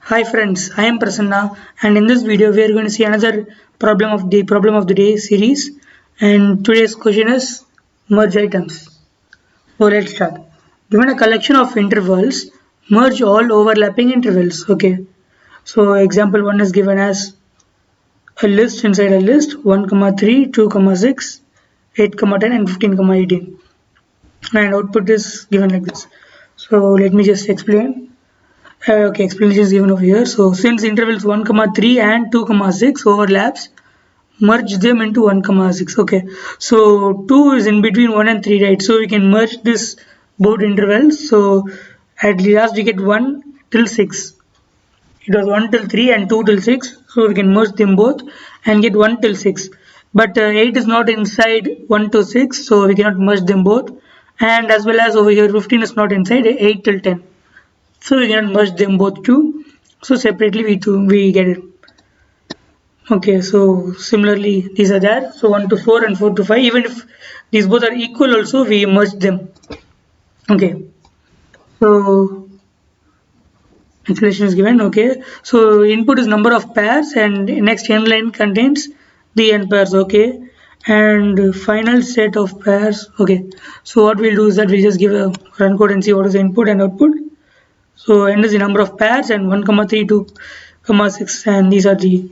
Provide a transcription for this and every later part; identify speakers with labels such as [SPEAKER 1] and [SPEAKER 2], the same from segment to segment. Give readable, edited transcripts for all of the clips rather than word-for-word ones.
[SPEAKER 1] Hi friends, I am Prasanna and in this video we are going to see another problem of the day series, and today's question is merge items. So let's start. Given a collection of intervals, merge all overlapping intervals. Okay. So example 1 is given as a list inside a list 1, 3, 2, 6, 8, 10 and 15, 18, and output is given like this. So let me just explain. Okay, explanation is given over here. So since intervals 1, 3 and 2, 6 overlaps, merge them into 1, 6. Okay, so 2 is in between 1 and 3, right? So we can merge this both intervals. So at last we get 1 till 6. It was 1 till 3 and 2 till 6. So we can merge them both and get 1 till 6. But 8 is not inside 1 to 6, so we cannot merge them both. And as well as over here 15 is not inside 8 till 10. So we can merge them both too. So separately we get it. Okay, so similarly these are there. So 1 to 4 and 4 to 5. Even if these both are equal also we merge them. Okay. So explanation is given. Okay. So input is number of pairs and next n line contains the n pairs. Okay. And final set of pairs. Okay. So what we'll do is that we just give a run code and see what is the input and output. So n is the number of pairs and 1, 3, 2, 6, and these are the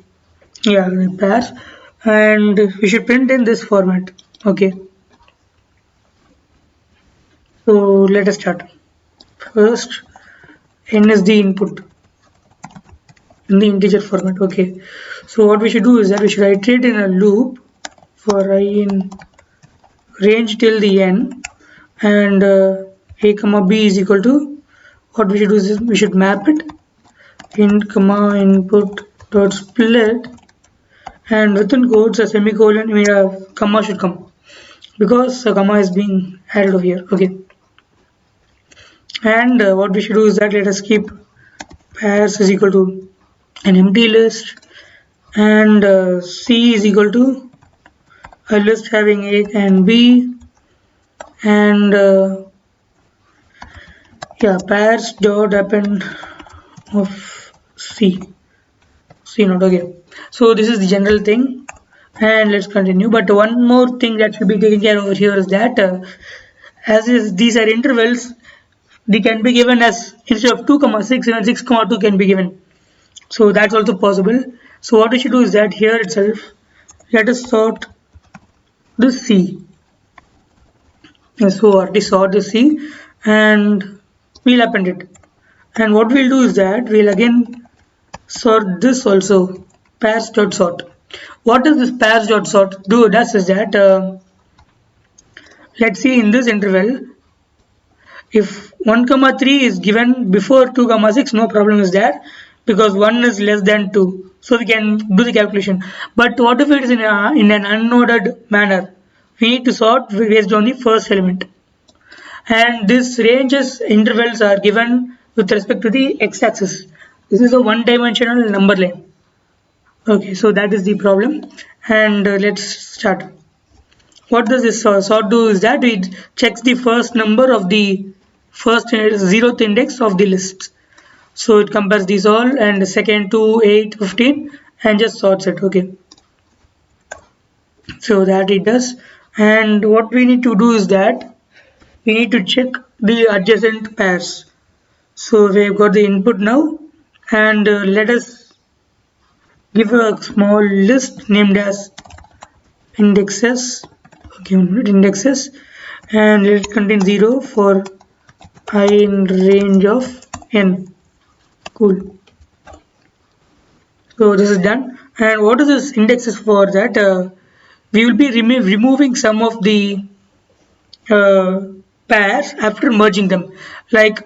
[SPEAKER 1] pairs, and we should print in this format. Okay. So let us start. First, n is the input in the integer format. Okay. So what we should do is that we should iterate in a loop for I in range till the n, and a comma b is equal to, what we should do is we should map it int comma input dot split, and within quotes a semicolon, comma should come because a comma is being added over here. Okay. And what we should do is that let us keep pairs is equal to an empty list, and C is equal to a list having A and B, and pairs dot append of C not. Okay, so this is the general thing, and let's continue. But one more thing that should be taken care over here is that these are intervals, they can be given as, instead of 2, 6, even 6, 2 can be given. So that's also possible. So what we should do is that here itself, let us sort the C. So already sort the C and we'll append it. And what we'll do is that we'll again sort this also, pairs dot sort. What does this pairs dot sort does is that let's see in this interval, if 1, 3 is given before 2, 6, no problem is there because 1 is less than 2. So we can do the calculation. But what if it is in an unordered manner? We need to sort based on the first element. And this ranges intervals are given with respect to the x-axis. This is a one-dimensional number line. Okay, so that is the problem. And let's start. What does this sort do is that it checks the first number of the first zeroth index of the list. So it compares these all, and the second 2, 8, 15, and just sorts it. Okay. So that it does. And what we need to do is that we need to check the adjacent pairs. So we have got the input now, and let us give a small list named as indexes. Okay, indexes, and it contains 0 for I in range of n. Cool. So this is done. And what is this indexes for? That we will be removing some of the pairs after merging them. Like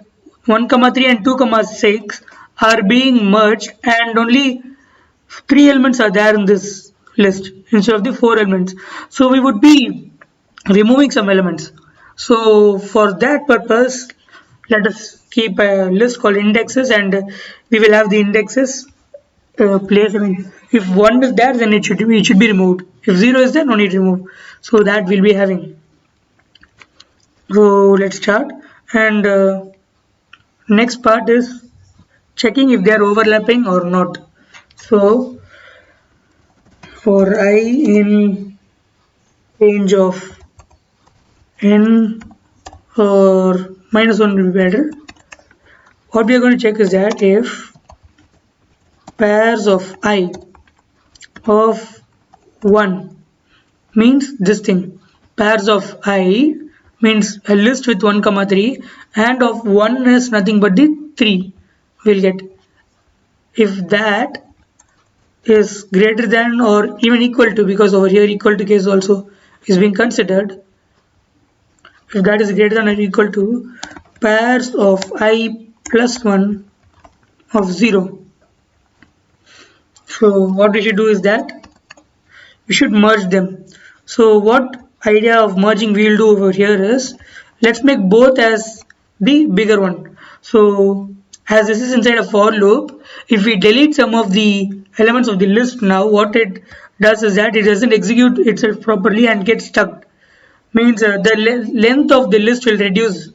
[SPEAKER 1] 1, 3 and 2, 6 are being merged, and only 3 elements are there in this list instead of the 4 elements. So we would be removing some elements. So for that purpose, let us keep a list called indexes, and we will have the indexes place. I mean, if 1 is there, then it should be removed. If 0 is there, no need to remove. So that we'll be having. So let's start. And next part is checking if they are overlapping or not. So for I in range of n or minus 1 will be better. What we are going to check is that if pairs of I of 1 means this thing, pairs of I means a list with 1 comma 3 and of 1 is nothing but the 3 we'll get. If that is greater than or even equal to, because over here equal to case also is being considered, if that is greater than or equal to pairs of I plus 1 of 0, so what we should do is that we should merge them. So what idea of merging we will do over here is, let's make both as the bigger one. So as this is inside a for loop, if we delete some of the elements of the list now, what it does is that it doesn't execute itself properly and gets stuck. Means the length of the list will reduce,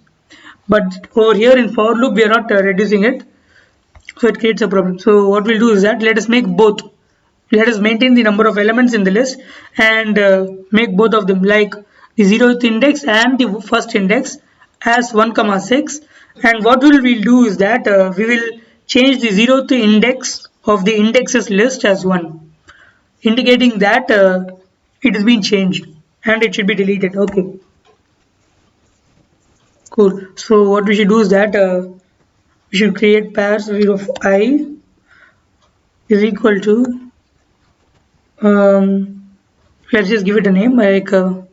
[SPEAKER 1] but over here in for loop we are not reducing it, so it creates a problem. So what we'll do is that let us make both. Let us maintain the number of elements in the list and make both of them, like the 0th index and the first index, as 1 comma 6. And what we'll do is that we will change the 0th index of the indexes list as 1, indicating that it has been changed and it should be deleted. Okay, cool. So what we should do is that we should create pairs of I is equal to let's just give it a name, like a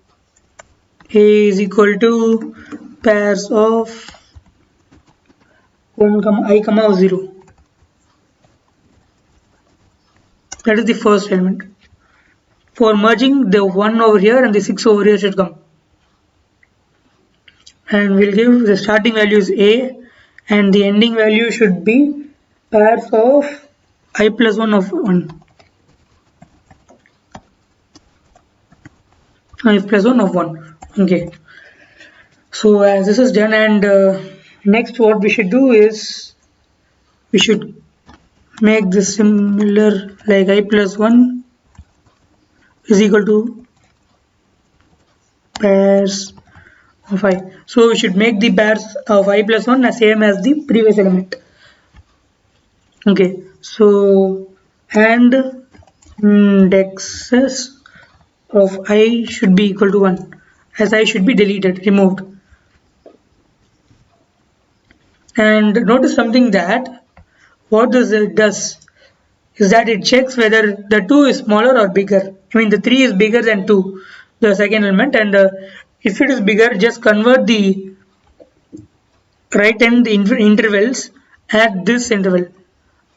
[SPEAKER 1] is equal to pairs of 1 comma I comma 0. That is the first element. For merging, the 1 over here and the 6 over here should come, and we'll give the starting value is a and the ending value should be pairs of I plus 1 of 1. I plus 1 of 1. Okay, so as this is done, and next what we should do is we should make this similar, like I plus 1 is equal to pairs of I. So we should make the pairs of I plus 1 the same as the previous element. Okay, so and indexes of I should be equal to 1, as I should be deleted, removed. And notice something, that what does it does is that it checks whether the 2 is smaller or bigger. I mean the 3 is bigger than 2, the second element, and if it is bigger, just convert the right hand intervals at this interval.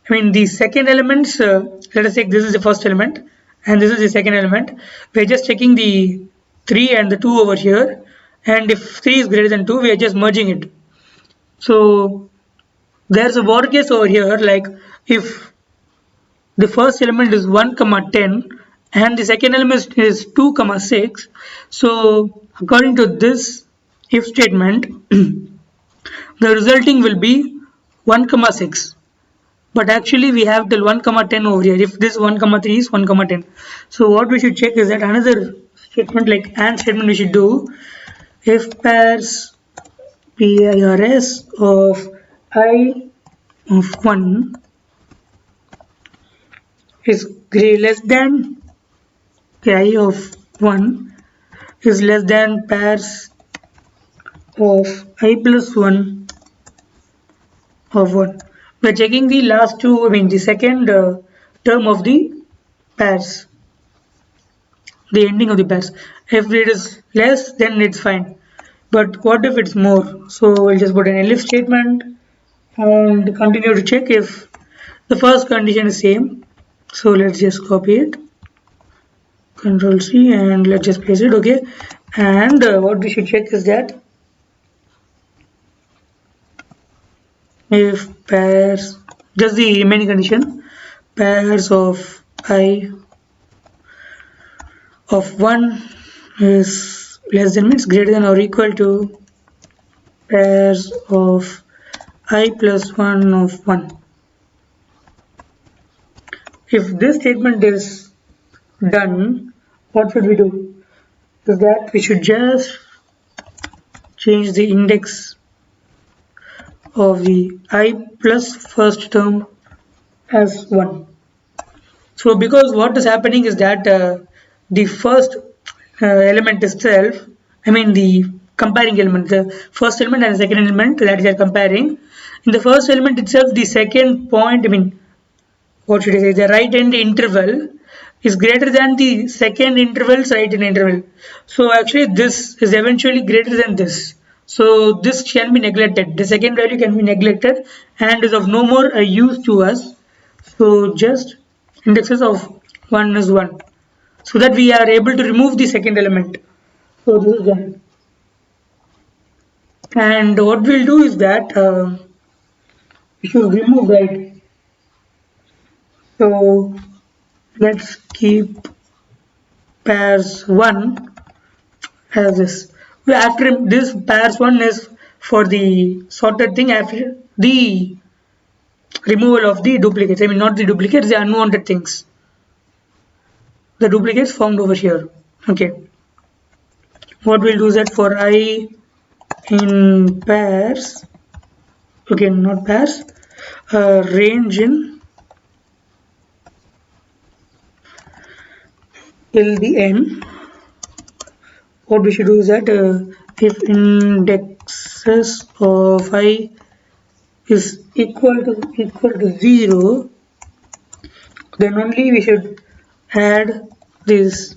[SPEAKER 1] I mean the second elements, let us say this is the first element and this is the second element. We are just checking the 3 and the 2 over here, and if 3 is greater than 2, we are just merging it. So there's a war case over here, like if the first element is 1 comma 10 and the second element is 2 comma 6, so according to this if statement the resulting will be 1 comma 6, but actually we have till 1 comma 10 over here. If this 1 comma 3 is 1 comma 10, so what we should check is that another statement, like AND statement, we should do if pairs PIRS of I of 1 is less than I of 1 is less than pairs of I plus 1 of 1. We're checking the last two, I mean the second term of the pairs, the ending of the pairs. If it is less, then it's fine, but what if it's more? So we'll just put an elif statement and continue to check if the first condition is same. So let's just copy it, Control C, and let's just paste it. Okay, and what we should check is that if pairs, just the remaining condition, pairs of I of 1 is less than, means greater than or equal to pairs of I plus 1 of 1. if this statement is done, what should we do? Is that we should just change the index of the I plus first term as 1. So because what is happening is that the first element itself, I mean the comparing element, the first element and the second element that they are comparing. In the first element itself, the second point, I mean, what should I say, the right hand interval is greater than the second interval's right hand interval. So actually this is eventually greater than this. So this can be neglected. The second value can be neglected and is of no more use to us. So just indexes of 1 is 1. So that we are able to remove the second element. So this is done. And what we'll do is that we should remove, right? So let's keep pairs 1 as this. After this pairs 1 is for the sorted thing after the removal of the duplicates. I mean not the duplicates, the unwanted things. The duplicates found over here. Okay. What we'll do is that for I in pairs, okay, not pairs, range in till the n, what we should do is that if indexes of I is equal to 0, then only we should add this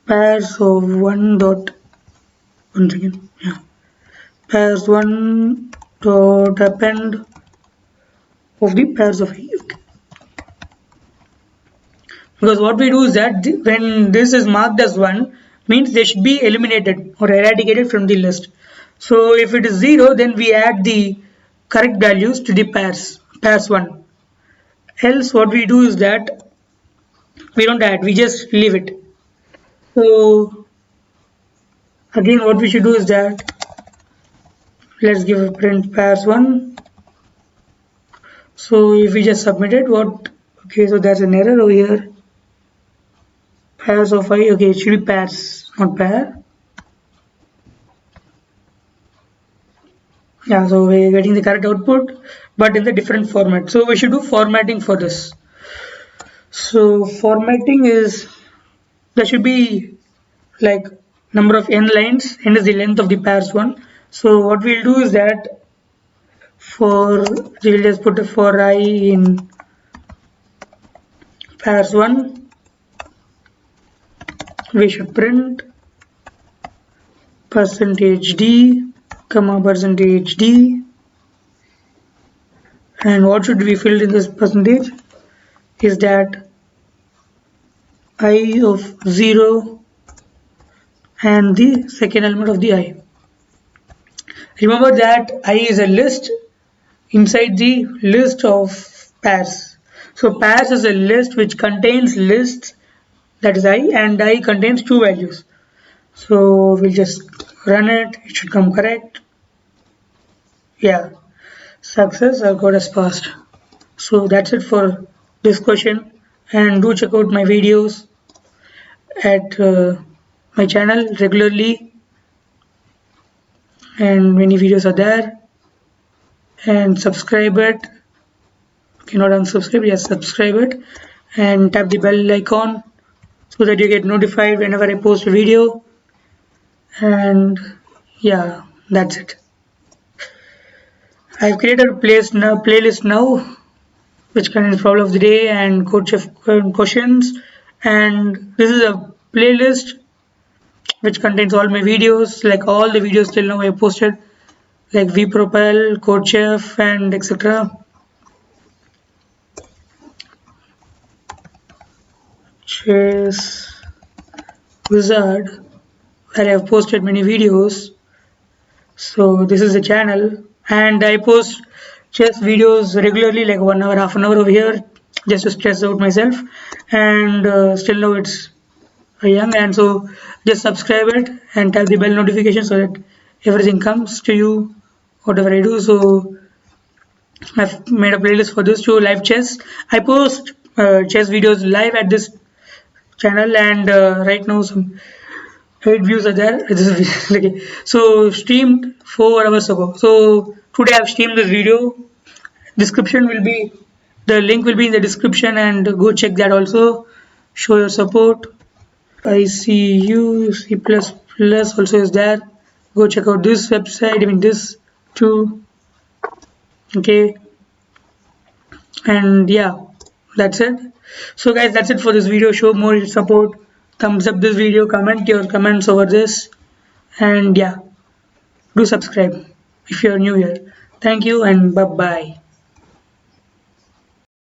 [SPEAKER 1] pairs of 1 dot, once again, yeah, pairs 1 dot append of the pairs of I. Okay. Because what we do is that when this is marked as 1, means they should be eliminated or eradicated from the list. So if it is 0, then we add the correct values to the pairs 1. Else what we do is that we don't add, we just leave it. So again what we should do is that let's give a print pairs 1. So if we just submit it, what, okay, so there's an error over here. Pairs of I, okay, it should be pairs, not pair. Yeah, so we're getting the correct output but in the different format. So we should do formatting for this. So formatting is, there should be like number of n lines, n is the length of the pairs 1. So what we'll do is that we'll just put a for I in pairs 1, we should print %d comma %d, and what should be filled in this percentage is that I of 0 and the second element of the I. Remember that I is a list inside the list of pairs. So pairs is a list which contains lists, that is I, and I contains 2 values. So we'll just run it, it should come correct. Yeah, success, our code has passed. So that's it for this question, and do check out my videos at my channel regularly, and many videos are there, and subscribe it. Okay, not unsubscribe, yes, subscribe it and tap the bell icon so that you get notified whenever I post a video. And yeah, that's it. I've created a playlist now which contains problem of the day and CodeChef questions, and this is a playlist which contains all my videos, like all the videos till now I have posted, like vPropel, CodeChef, and etc. Chess Wizard, where I have posted many videos. So this is the channel, and I post chess videos regularly, like 1 hour, half an hour over here, just to stress out myself. And still now it's young, and so just subscribe it and tap the bell notification so that everything comes to you, whatever I do. So I've made a playlist for this to live chess. I post chess videos live at this channel, and right now some 8 views are there. Okay. So streamed 4 hours ago. So today I've streamed this video. Description will be the link will be in the description, and go check that also. Show your support. ICU C++ also is there. Go check out this website. I mean this too. Okay, and yeah, that's it. So guys, that's it for this video. Show more support. Thumbs up this video. Comment your comments over this, and yeah, do subscribe if you're new here. Thank you and bye bye.